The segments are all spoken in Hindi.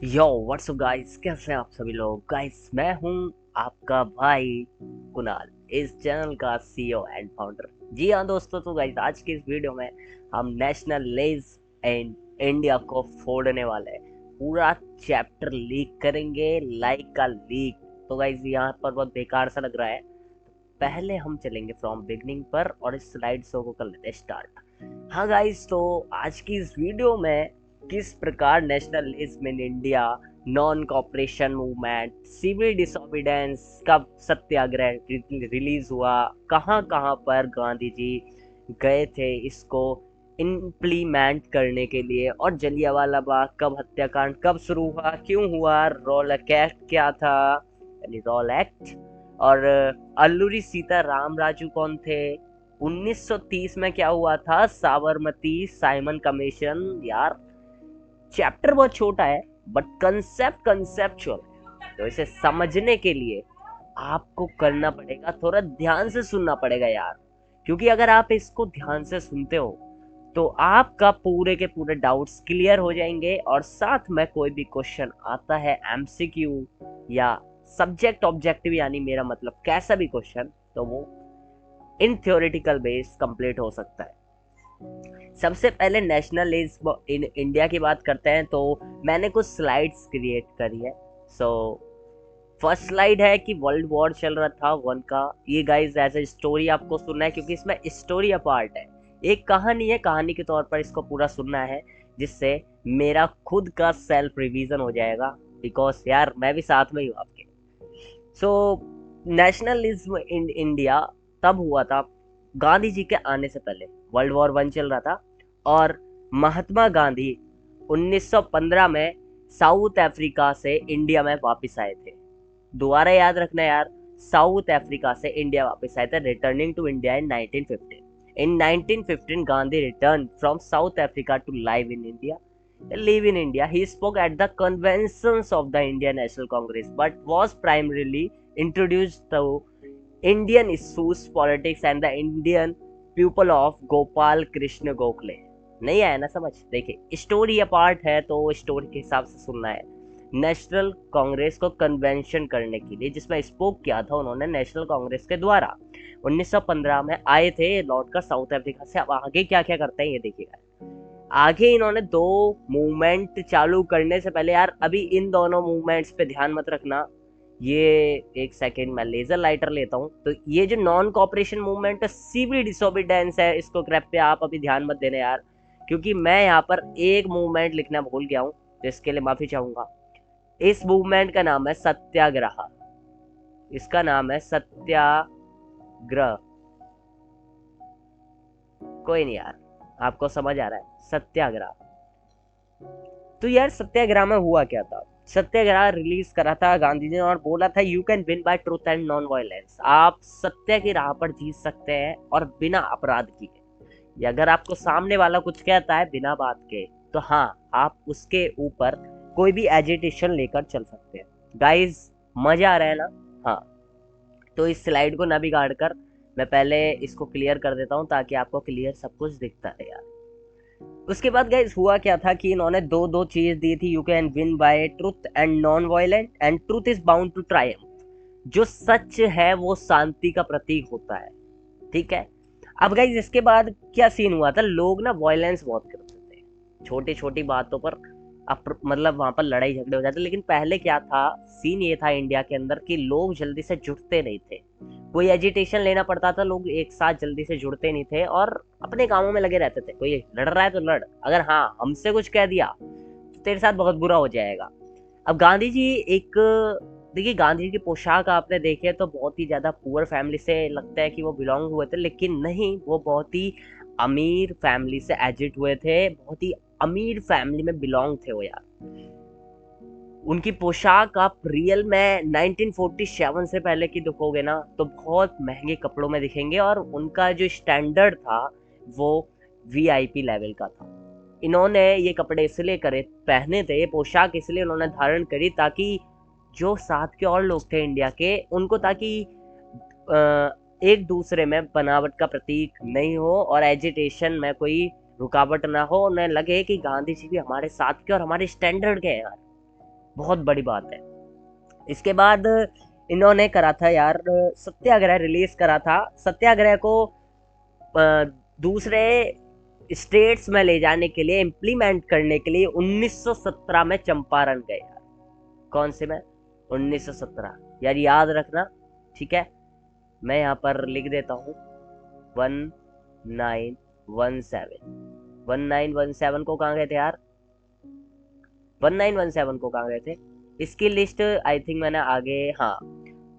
यो व्हाट्स अप गाइस, कैसे हैं आप सभी लोग। गाइस मैं हूं आपका भाई कुणाल, इस चैनल का सीईओ एंड फाउंडर। जी हाँ दोस्तों, तो गाइस आज की इस वीडियो में हम नेशनल लेज एंड इंडिया को फोड़ने वाले हैं। पूरा चैप्टर लीक करेंगे, लाइक का लीक। तो गाइस यहाँ पर बहुत बेकार सा लग रहा है। पहले हम चलेंगे फ्रॉम बिगनिंग पर और इस स्लाइड शो को कर लेते हैं स्टार्ट। हाँ गाइस, तो आज की इस वीडियो में किस प्रकार nationalism in India, non cooperation movement, civil disobedience, कब सत्याग्रह रिलीज हुआ, कहाँ कहाँ पर गांधी जी गए थे इसको इम्प्लीमेंट करने के लिए, और जलियांवाला बाग कब हत्याकांड कब शुरू हुआ, क्यों हुआ, रॉलेक एक्ट क्या था, यानी रॉल एक्ट, और अल्लूरी सीता राम राजू कौन थे, 1930 में क्या हुआ था, साबरमती साइमन कमीशन। यार चैप्टर बहुत छोटा है बट कंसेप्ट कंसेप्चुअल, तो इसे समझने के लिए आपको करना पड़ेगा, थोड़ा ध्यान से सुनना पड़ेगा यार। क्योंकि अगर आप इसको ध्यान से सुनते हो तो आपका पूरे के पूरे डाउट्स क्लियर हो जाएंगे, और साथ में कोई भी क्वेश्चन आता है एमसीक्यू या सब्जेक्ट ऑब्जेक्टिव, यानी मेरा मतलब कैसा भी क्वेश्चन, तो वो इन थ्योरेटिकल बेस कंप्लीट हो सकता है। सबसे पहले नेशनलिज्म इन इंडिया की बात करते हैं, तो मैंने कुछ स्लाइड्स क्रिएट करी है। सो फर्स्ट स्लाइड है कि वर्ल्ड वॉर चल रहा था वन का। ये गाइस एज ए स्टोरी आपको सुनना है, क्योंकि इसमें स्टोरी पार्ट है, एक कहानी है, कहानी के तौर पर इसको पूरा सुनना है, जिससे मेरा खुद का सेल्फ रिवीजन हो जाएगा, बिकॉज यार मैं भी साथ में ही हूँ आपके। सो नेशनलिज्म इन इंडिया तब हुआ था गांधी जी के आने से पहले। वर्ल्ड वॉर वन चल रहा था और महात्मा गांधी 1915 में साउथ अफ्रीका से इंडिया में वापस आए थे। दोबारा याद रखना यार, साउथ अफ्रीका से इंडिया वापस आए थे, returning to India in 1915। In 1915, Gandhi returned from South Africa to live in India. He spoke at the conventions of the Indian National Congress, but was primarily introduced to Indian issues, politics, and the Indian people of Gopal Krishna Gokhale. नहीं आया ना समझ? देखिए स्टोरी पार्ट है तो स्टोरी के हिसाब से सुनना है। नेशनल कांग्रेस को कन्वेंशन करने के लिए जिसमें स्पोक किया था उन्होंने नेशनल कांग्रेस के द्वारा 1915 में आए थे लौट कर साउथ अफ्रीका से। अब आगे क्या क्या करते हैं ये देखिएगा। आगे इन्होंने दो मूवमेंट चालू करने से पहले, यार अभी इन दोनों मूवमेंट्स पे ध्यान मत रखना, ये एक सेकेंड मैं लेजर लाइटर लेता हूँ। तो ये जो नॉन कॉपरेशन मूवमेंट है, सिविल डिसोबीडेंस है, इसको ग्रैप पे आप अभी ध्यान मत देना यार, क्योंकि मैं यहाँ पर एक मूवमेंट लिखना भूल गया हूँ, तो इसके लिए माफी चाहूंगा। इस मूवमेंट का नाम है सत्याग्रह। इसका नाम है सत्याग्रह। कोई नहीं यार, आपको समझ आ रहा है, सत्याग्रह। तो यार सत्याग्रह में हुआ क्या था? सत्याग्रह रिलीज करा था गांधी जी ने और बोला था you can win bye truth and non violence. आप सत्य की राह पर जीत सकते हैं और बिना अपराध किए। या अगर आपको सामने वाला कुछ कहता है बिना बात के, तो हाँ आप उसके ऊपर कोई भी एजिटेशन लेकर चल सकते हैं। गाइस मजा आ रहा है ना? हाँ, तो इस स्लाइड को ना बिगाड़ कर मैं पहले इसको क्लियर कर देता हूँ ताकि आपको क्लियर सब कुछ दिखता है यार। उसके बाद गाइस हुआ क्या था कि इन्होंने दो दो चीज दी थी, you can win by truth and non violent, and truth is bound to triumph. जो सच है वो शांति का प्रतीक होता है, ठीक है। अब गाइस इसके बाद क्या सीन हुआ था, लोग ना वायलेंस बहुत करते थे, छोटी छोटी बातों पर मतलब वहां पर लड़ाई झगड़े हो जाते। लेकिन पहले क्या था, सीन ये था इंडिया के अंदर कि लोग जल्दी से जुटते नहीं थे। कोई एजिटेशन लेना पड़ता था, लोग एक साथ जल्दी से जुड़ते नहीं थे और अपने कामों में लगे रहते थे। कोई लड़ रहा है तो लड़, अगर हाँ हमसे कुछ कह दिया तो तेरे साथ बहुत बुरा हो जाएगा। अब गांधी जी एक, देखिए गांधी जी की पोशाक आपने देखी है तो बहुत ही ज्यादा पुअर फैमिली से लगता है कि वो बिलोंग हुए थे, लेकिन नहीं, वो बहुत ही अमीर फैमिली से एजिट हुए थे, बहुत ही अमीर फैमिली में बिलोंग थे वो यार। उनकी पोशाक आप रियल में 1947 से पहले की देखोगे ना तो बहुत महंगे कपड़ों में दिखेंगे, और उनका जो स्टैंडर्ड था वो वीआईपी लेवल का था। इन्होंने ये कपड़े इसलिए करे पहने थे, ये पोशाक इसलिए उन्होंने धारण करी ताकि जो साथ के और लोग थे इंडिया के, उनको ताकि एक दूसरे में बनावट का प्रतीक नहीं हो और एजिटेशन में कोई रुकावट ना हो, उन्हें लगे कि गांधी जी भी हमारे साथ के और हमारे स्टैंडर्ड के हैं यार। बहुत बड़ी बात है। इसके बाद इन्होंने करा था यार सत्याग्रह रिलीज करा था। सत्याग्रह को दूसरे स्टेट्स में ले जाने के लिए, इम्प्लीमेंट करने के लिए 1917 में चंपारण गए यार। कौन से में? 1917 यार, याद रखना, ठीक है। मैं यहाँ पर लिख देता हूँ 1917। 1917 को कहाँ गए थे यार? 1917 को कहाँ गए थे? इसकी लिस्ट आई थिंक मैंने आगे, हाँ,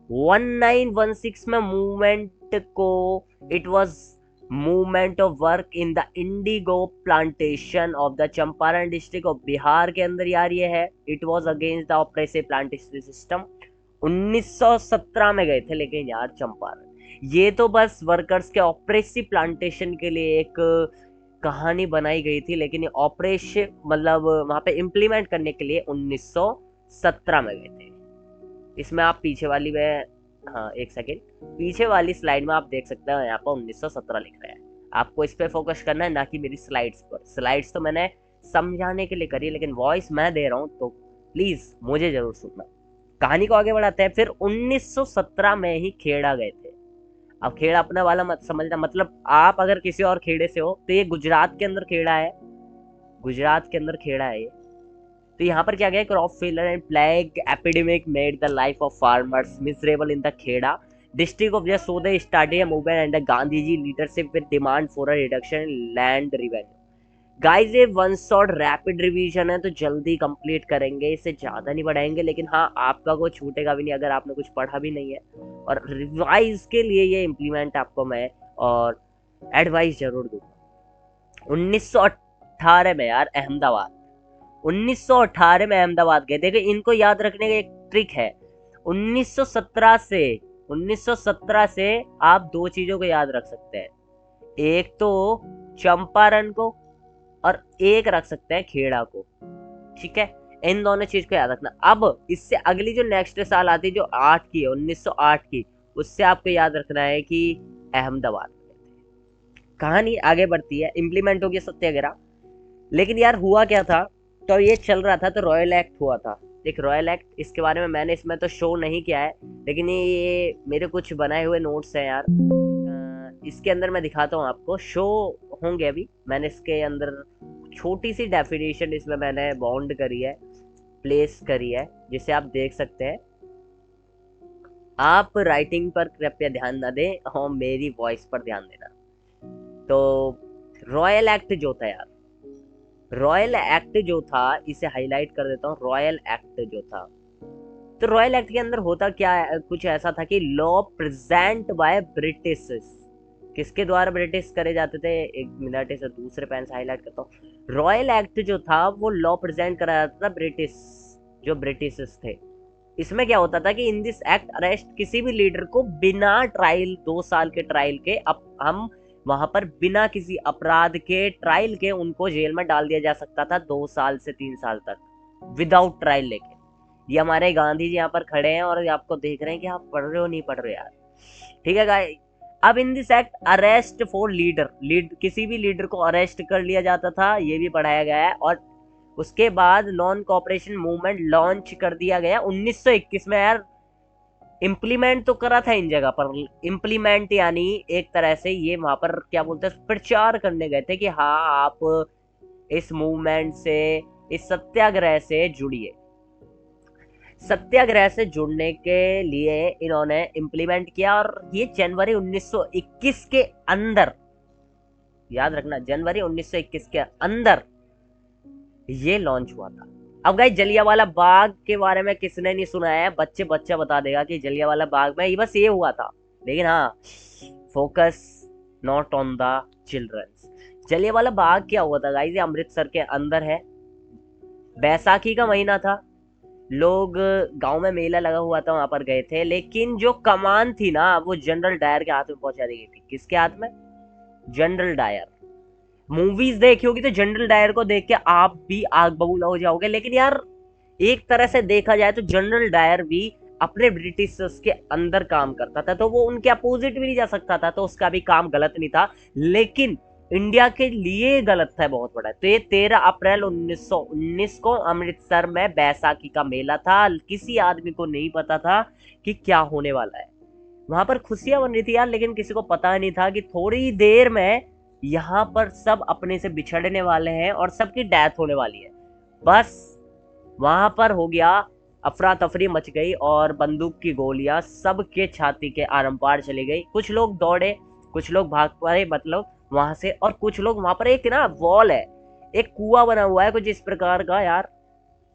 1916 में मूवमेंट को, it was movement of work in the Indigo plantation of the Champaran district of Bihar के अंदर यार ये है। It was against the oppressive plantation system. 1917 में गए थे लेकिन यार चंपारण। ये तो बस वर्कर्स के ऑपरेसिव प्लांटेशन के लिए एक कहानी बनाई गई थी, लेकिन ये ऑपरेशन मतलब वहां पे इम्प्लीमेंट करने के लिए 1917 में गए थे। इसमें आप पीछे वाली में, हाँ एक सेकेंड, पीछे वाली स्लाइड में आप देख सकते हैं यहाँ पर 1917 लिख रहा है। आपको इस पे फोकस करना है, ना कि मेरी स्लाइड्स पर। स्लाइड्स तो मैंने समझाने के लिए करी, लेकिन वॉइस मैं दे रहा हूँ तो प्लीज मुझे जरूर सुनना। कहानी को आगे बढ़ाते हैं। फिर 1917 में ही खेड़ा गए थे। अब खेड़ा अपना वाला मत समझना, मतलब आप अगर किसी और खेड़े से हो तो ये गुजरात के अंदर खेड़ा है, गुजरात के अंदर खेड़ा है ये। तो यहाँ पर क्या गया, crop failure and plague epidemic made the life of farmers miserable in the Kheda district of just, so they started a movement and the Gandhiji leadership with demand for a reduction in land revenue. Guys ये वन शॉट रैपिड रिवीजन है तो जल्दी कंप्लीट करेंगे, इससे ज्यादा नहीं बढ़ाएंगे, लेकिन हाँ आपका कोई छूटेगा भी नहीं अगर आपने कुछ पढ़ा भी नहीं है। और रिवाइज के लिए ये इम्प्लीमेंट आपको मैं और एडवाइस जरूर दूंगा। 1918 में यार अहमदाबाद, 1918 में अहमदाबाद गए। देखिए इनको याद रखने का एक ट्रिक है। 1917 से आप दो चीजों को याद रख सकते हैं, एक तो चंपारण को और एक रख सकते हैं खेड़ा को, ठीक है। इन दोनों चीज को याद रखना। अब इससे अगली जो नेक्स्ट साल आती है जो 8 की है, 1908 की, उससे आपको याद रखना है कि अहमदाबाद। कहानी आगे बढ़ती है, इम्प्लीमेंट हो गया सत्याग्रह। लेकिन यार हुआ क्या था, तो ये चल रहा था तो रॉयल एक्ट हुआ था। एक रॉयल एक्ट, इसके बारे में मैंने इसमें तो शो नहीं किया है, लेकिन ये मेरे कुछ बनाए हुए नोट्स हैं यार। इसके अंदर मैं दिखाता हूँ आपको, शो होंगे अभी। मैंने इसके अंदर छोटी सी डेफिनेशन इसमें मैंने बाउंड करी है, प्लेस करी है, जिसे आप देख सकते हैं। आप राइटिंग पर कृपया ध्यान न दें और मेरी वॉइस पर ध्यान देना। तो रॉयल एक्ट जो था यार, रॉयल एक्ट जो था, इसे हाईलाइट कर देता हूँ। रॉयल एक्ट जो था, तो रॉयल एक्ट के अंदर होता क्या, कुछ ऐसा था कि लॉ प्रेजेंट बाय ब्रिटिश, किसके द्वारा ब्रिटिश करे जाते थे, एक मिनट इसे दूसरे पेन से हाईलाइट करता हूँ। रॉयल एक्ट जो था वो लॉ प्रेजेंट करा जाता था ब्रिटिश, जो ब्रिटिश थे। इसमें क्या होता था कि इन दिस एक्ट अरेस्ट किसी भी लीडर को बिना ट्रायल, 2 साल के ट्रायल के, अब हम वहां पर बिना किसी अपराध के ट्रायल के उनको जेल में डाल दिया जा सकता था 2 साल से 3 साल तक विदाउट ट्रायल। लेके ये हमारे गांधी जी यहाँ पर खड़े हैं और आपको देख रहे हैं कि आप पढ़ रहे हो नहीं पढ़ रहे यार, ठीक है गाइस। अब in this act arrest for leader, किसी भी लीडर को अरेस्ट कर लिया जाता था, ये भी पढ़ाया गया है। और उसके बाद नॉन कोऑपरेशन मूवमेंट लॉन्च कर दिया गया 1921 में यार। इम्प्लीमेंट तो करा था इन जगह पर, इम्प्लीमेंट यानी एक तरह से ये वहां पर क्या बोलते हैं, प्रचार करने गए थे कि हाँ आप इस मूवमेंट से, इस सत्याग्रह से जुड़िए। सत्याग्रह से जुड़ने के लिए इन्होंने इम्प्लीमेंट किया और ये जनवरी 1921 के अंदर, याद रखना जनवरी 1921 के अंदर ये लॉन्च हुआ था। अब गाइस जलियांवाला बाग के बारे में किसने नहीं सुना है, बच्चा बता देगा कि जलियांवाला बाग में बस ये हुआ था। लेकिन हाँ, focus not on the childrens. Jallianwala Bagh क्या हुआ था गाइस, ये अमृतसर के अंदर है। बैसाखी का महीना था, लोग गांव में मेला लगा हुआ था, वहां पर गए थे। लेकिन जो कमान थी ना वो जनरल डायर के हाथ में पहुंचा दी गई थी। किसके हाथ में? General Dyer. मूवीज देखी होगी तो जनरल डायर को देख के आप भी आग बबूला हो जाओगे। लेकिन यार एक तरह से देखा जाए तो जनरल डायर भी अपने ब्रिटिश के अंदर काम करता था, तो वो उनके अपोजिट भी नहीं जा सकता था, तो उसका भी काम गलत नहीं था। लेकिन इंडिया के लिए गलत था, बहुत बड़ा। तो ये 13 अप्रैल 1919 को अमृतसर में बैसाखी का मेला था। किसी आदमी को नहीं पता था कि क्या होने वाला है। वहां पर खुशियां बन रही थी यार, लेकिन किसी को पता नहीं था कि थोड़ी देर में यहाँ पर सब अपने से बिछड़ने वाले हैं और सबकी डेथ होने वाली है। बस वहां पर हो गया, अफरा तफरी मच गई और बंदूक की गोलियां सबके छाती के आरम पार चली गई। कुछ लोग दौड़े, कुछ लोग भाग पड़े मतलब वहां से, और कुछ लोग वहां पर एक ना वॉल है, एक कुआं बना हुआ है कुछ इस प्रकार का यार,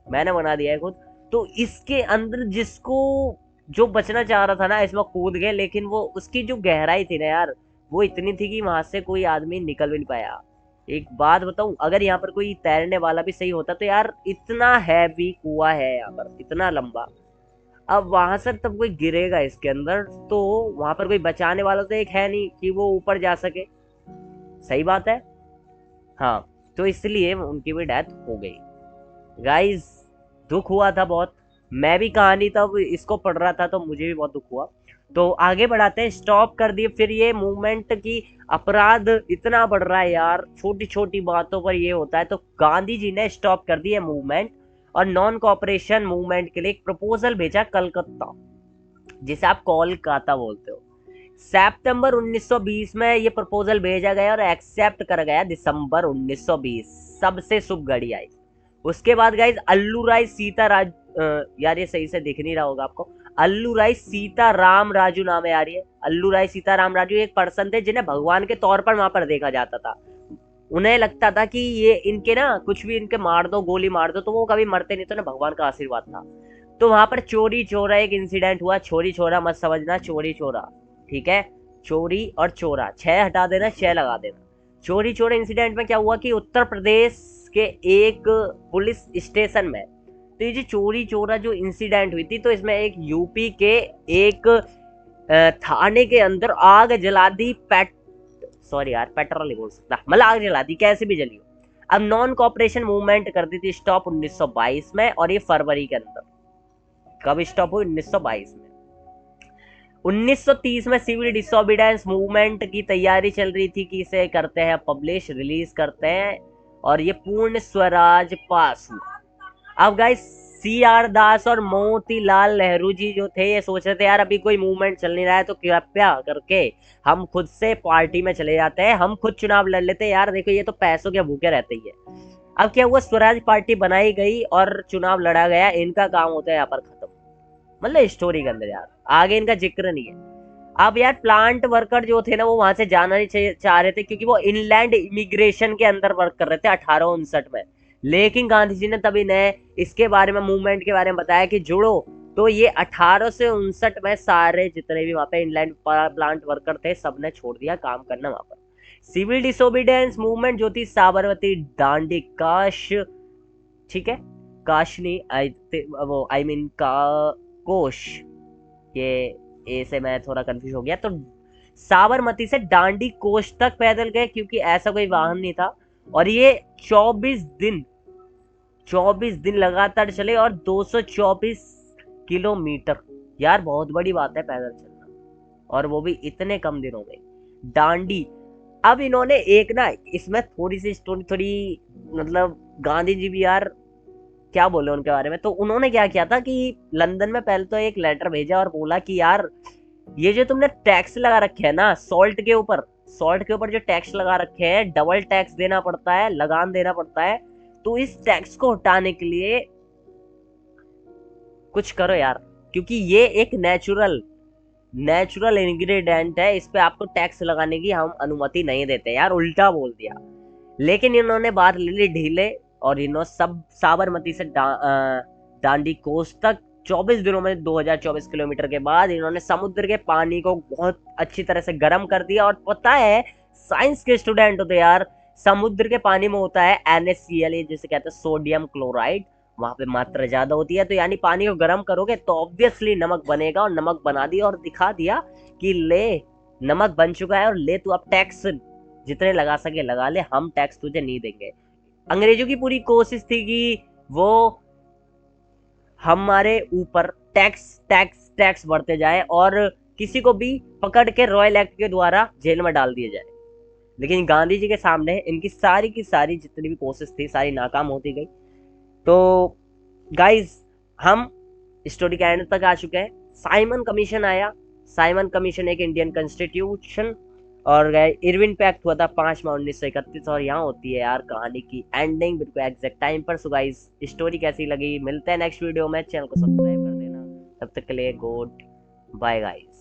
मैंने बना दिया है खुद। तो इसके अंदर जिसको जो बचना चाह रहा था ना इसमें कूद गए, लेकिन वो उसकी जो गहराई थी ना यार वो इतनी थी कि वहां से कोई आदमी निकल भी नहीं पाया। एक बात बताऊं, अगर यहाँ पर कोई तैरने वाला भी सही होता तो यार, इतना हैवी कुआं है यहाँ पर, इतना लंबा। अब वहां से तब कोई गिरेगा इसके अंदर तो वहां पर कोई बचाने वाला तो एक है नहीं कि वो ऊपर जा सके। सही बात है। हाँ, तो इसलिए उनकी भी डेथ हो गई। गाइस, दुख हुआ था बहुत। मैं भी कहानी तब इसको पढ़ रहा था तो मुझे भी बहुत दुख हुआ। तो आगे बढ़ाते हैं, स्टॉप कर दिए फिर ये मूवमेंट की। अपराध इतना बढ़ रहा है यार, छोटी छोटी बातों पर ये होता है, तो गांधी जी ने स्टॉप कर दिया मूवमेंट और नॉन कॉपरेशन मूवमेंट के लिए एक प्रपोजल भेजा कलकत्ता, जिसे आप कोलकाता बोलते हो। सितंबर 1920 में ये प्रपोजल भेजा गया और एक्सेप्ट कर गया दिसंबर 1920। सबसे शुभ घड़ी आई। उसके बाद गाइज अल्लू राय सीताराज, यार ये सही से दिख नहीं रहा होगा आपको, अल्लू राय सीताराम राजू नाम है यार। ये अल्लू राय सीताराम राजू एक पर्सन थे जिन्हें भगवान के तौर पर वहां पर देखा जाता था। उन्हें लगता था कि ये इनके ना कुछ भी इनके मार दो, गोली मार दो तो वो कभी मरते नहीं, तो ना भगवान का आशीर्वाद था। तो वहां पर चोरी चोरा एक इंसिडेंट हुआ। चोरी चोरा मत समझना, चोरी चोरा, ठीक है। चोरी और चोरा, 6 हटा देना, 6 लगा देना। चोरी चोरा इंसिडेंट में क्या हुआ कि उत्तर प्रदेश के एक पुलिस स्टेशन में, तो ये जो चोरी चोरा जो इंसिडेंट हुई थी, तो इसमें एक यूपी के एक थाने के अंदर आग जला दी। सॉरी यार, पेट्रोल नहीं बोल सकता, मतलब आग जला दी, कैसे भी जली हो। अब नॉन कॉपरेशन मूवमेंट कर दी थी स्टॉप 1922 में, और ये फरवरी के अंदर। कब स्टॉप हुई? 1922 में। 1930 में सिविल डिसोबीडियंस मूवमेंट की तैयारी चल रही थी कि इसे करते हैं पब्लिश, रिलीज करते हैं, और ये पूर्ण स्वराज पास हुआ। अब गाइस, CR दास और मोतीलाल नेहरू जी जो थे, ये सोच रहे थे यार अभी कोई मूवमेंट चल नहीं रहा है तो कृपया करके हम खुद से पार्टी में चले जाते हैं, हम खुद चुनाव लड़ लेते हैं। यार देखो, ये तो पैसों के भूखे रहते ही है। अब क्या हुआ, स्वराज पार्टी बनाई गई और चुनाव लड़ा गया। इनका काम होता है यहाँ पर खत्म, मतलब स्टोरी के अंदर यार आगे इनका जिक्र नहीं है। अब यार प्लांट वर्कर जो थे ना वो वहां से जाना नहीं चाह रहे थे, क्योंकि वो इनलैंड इमिग्रेशन के अंदर वर्क कर रहे थे 1859 में। लेकिन गांधी जी ने तभी ने इसके बारे में, मूवमेंट के बारे में बताया कि जुड़ो। तो ये 1859 में सारे जितने भी वहां पे इनलैंड प्लांट वर्कर थे सबने छोड़ दिया काम करना वहां पर। सिविल डिसोबीडियंस मूवमेंट जो थी साबरमती दांडी काश, ठीक है, काशनी वो आई मीन का कोश, ये ए से मैं थोड़ा कंफ्यूज हो गया। तो साबरमती से डांडी कोष तक पैदल गए, क्योंकि ऐसा कोई वाहन नहीं था। और ये 24 दिन लगातार चले और 224 किलोमीटर, यार बहुत बड़ी बात है पैदल चलना, और वो भी इतने कम दिनों में। डांडी। अब इन्होंने एक ना इसमें थोड़ी सी स्टोरी, थोड़ी मतलब गांधी जी भी यार क्या बोले उनके बारे में। तो उन्होंने क्या किया था कि लंदन में पहले तो एक लेटर भेजा और बोला कि यार ये जो तुमने टैक्स लगा रखे है ना सॉल्ट के ऊपर, सॉल्ट के ऊपर जो टैक्स लगा रखे हैं, डबल टैक्स देना पड़ता है, लगान देना पड़ता है, तो इस टैक्स को हटाने के लिए कुछ करो यार, क्योंकि ये एक नेचुरल इंग्रेडिएंट है, इस पे आपको टैक्स लगाने की हम अनुमति नहीं देते। यार उल्टा बोल दिया। लेकिन इन्होंने बात ले ली ढीले, और इन्होंने सब साबरमती से दांडी कोस्ट तक 24 दिनों में 2024 किलोमीटर के बाद इन्होंने समुद्र के पानी को बहुत अच्छी तरह से गर्म कर दिया। और पता है, साइंस के स्टूडेंट होते यार, समुद्र के पानी में होता है NaCl, जिसे कहते हैं सोडियम क्लोराइड, वहां पे मात्रा ज्यादा होती है। तो यानी पानी को गर्म करोगे तो ऑब्वियसली नमक बनेगा, और नमक बना दिया और दिखा दिया कि ले नमक बन चुका है, और ले तू अब टैक्स जितने लगा सके लगा ले, हम टैक्स तुझे नहीं देंगे। अंग्रेजों की पूरी कोशिश थी कि वो हमारे ऊपर टैक्स टैक्स टैक्स बढ़ते जाए और किसी को भी पकड़ के रॉयल एक्ट के द्वारा जेल में डाल दिया जाए। लेकिन गांधी जी के सामने इनकी सारी की सारी जितनी भी कोशिश थी सारी नाकाम होती गई। तो गाइस हम स्टोरी के एंड तक आ चुके हैं। साइमन कमीशन आया। साइमन कमीशन एक इंडियन कॉन्स्टिट्यूशन और इरविन पैक्ट हुआ था 5 मार्च 1931। और यहाँ होती है यार कहानी की एंडिंग बिल्कुल एग्जैक्ट टाइम पर। सो गाइस स्टोरी कैसी लगी मिलते हैं नेक्स्ट वीडियो में। चैनल को सब्सक्राइब कर देना। तब तक के लिए गुड बाय गाइस।